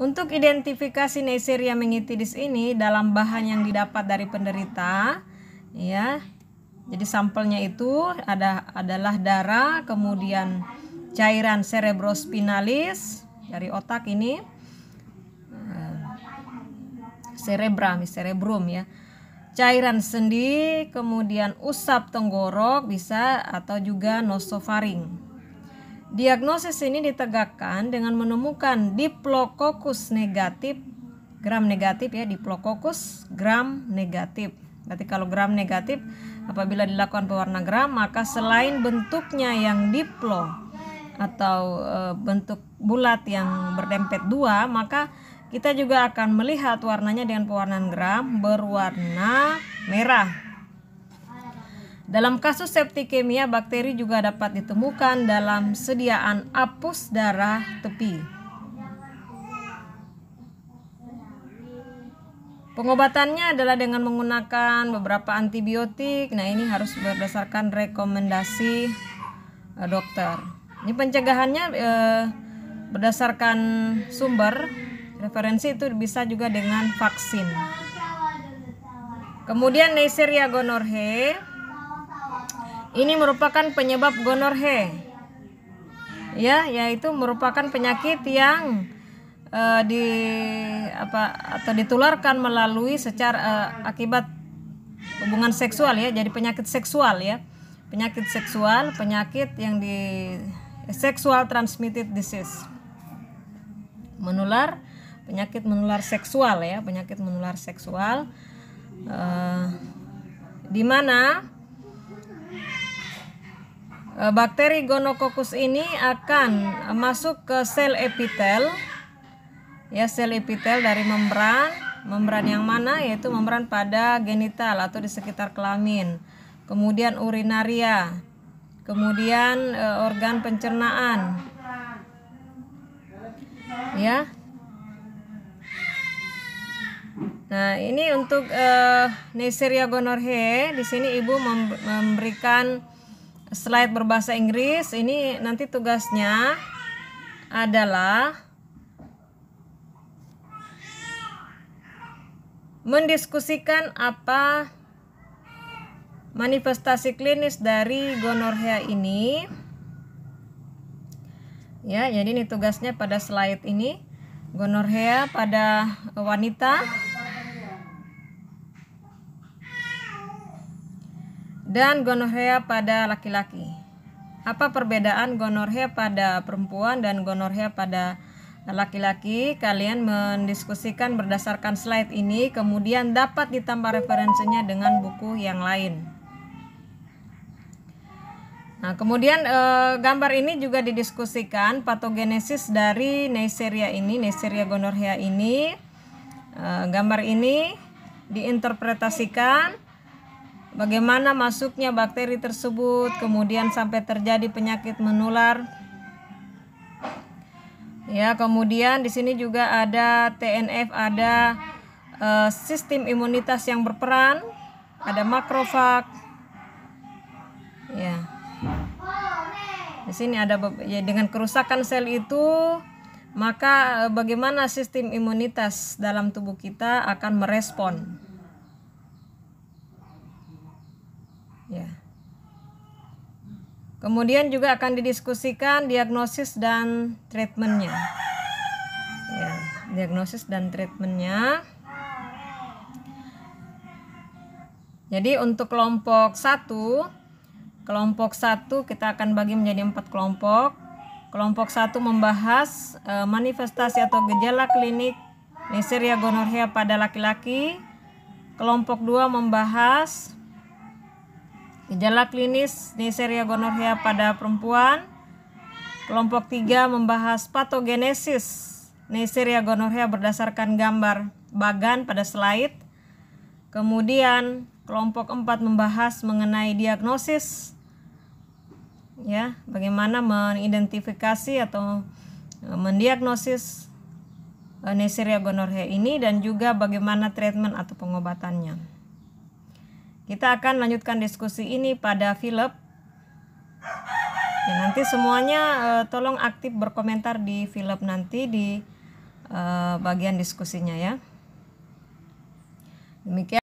Untuk identifikasi Neisseria menghitidis ini dalam bahan yang didapat dari penderita, ya. Jadi sampelnya itu adalah darah, kemudian cairan cerebrospinalis dari otak ini, cerebrum ya. Cairan sendi, kemudian usap tenggorok bisa, atau juga nosofaring. Diagnosis ini ditegakkan dengan menemukan Diplococcus negatif, gram negatif ya, Diplococcus gram negatif. Berarti kalau gram negatif, apabila dilakukan pewarna gram, maka selain bentuknya yang diplo atau bentuk bulat yang berdempet dua, maka kita juga akan melihat warnanya dengan pewarnaan gram berwarna merah. Dalam kasus septikemia, bakteri juga dapat ditemukan dalam sediaan apus darah tepi. Pengobatannya adalah dengan menggunakan beberapa antibiotik. Nah, ini harus berdasarkan rekomendasi dokter. Ini pencegahannya berdasarkan sumber referensi, itu bisa juga dengan vaksin. Kemudian Neisseria gonorrhoeae. Ini merupakan penyebab gonorrhea, ya, yaitu merupakan penyakit yang ditularkan melalui akibat hubungan seksual ya. Jadi penyakit seksual ya, penyakit yang sexual transmitted disease, penyakit menular seksual ya, penyakit menular seksual, di mana bakteri gonococcus ini akan masuk ke sel epitel, ya, sel epitel dari membran yang mana, yaitu membran pada genital atau di sekitar kelamin, kemudian urinaria, kemudian organ pencernaan, ya. Nah, ini untuk Neisseria gonorrhoeae. Di sini ibu memberikan slide berbahasa Inggris. Ini nanti tugasnya adalah mendiskusikan apa manifestasi klinis dari gonorrhea ini. Ya, jadi ini tugasnya pada slide ini. Gonorrhea pada wanita dan gonorrhea pada laki-laki. Apa perbedaan gonorrhea pada perempuan dan gonorrhea pada laki-laki? Kalian mendiskusikan berdasarkan slide ini, kemudian dapat ditambah referensinya dengan buku yang lain. Nah, kemudian gambar ini juga didiskusikan patogenesis dari Neisseria ini, Neisseria gonorrhea ini. Gambar ini diinterpretasikan bagaimana masuknya bakteri tersebut, kemudian sampai terjadi penyakit menular. Ya, kemudian di sini juga ada TNF, ada sistem imunitas yang berperan, ada makrofag. Ya. Di sini ada ya, dengan kerusakan sel itu, maka bagaimana sistem imunitas dalam tubuh kita akan merespon. Ya. Kemudian juga akan didiskusikan diagnosis dan treatmentnya. Ya, diagnosis dan treatmentnya. Jadi untuk kelompok 1 kita akan bagi menjadi 4 kelompok. Kelompok 1 membahas manifestasi atau gejala klinik Neisseria gonorrhea pada laki-laki. Kelompok 2 membahas gejala klinis Neisseria gonorrhea pada perempuan. Kelompok 3 membahas patogenesis Neisseria gonorrhea berdasarkan gambar bagan pada slide. Kemudian kelompok 4 membahas mengenai diagnosis, ya, bagaimana mengidentifikasi atau mendiagnosis Neisseria gonorrhea ini, dan juga bagaimana treatment atau pengobatannya. Kita akan lanjutkan diskusi ini pada Philip. Ya, nanti semuanya tolong aktif berkomentar di Philip nanti di bagian diskusinya ya. Demikian.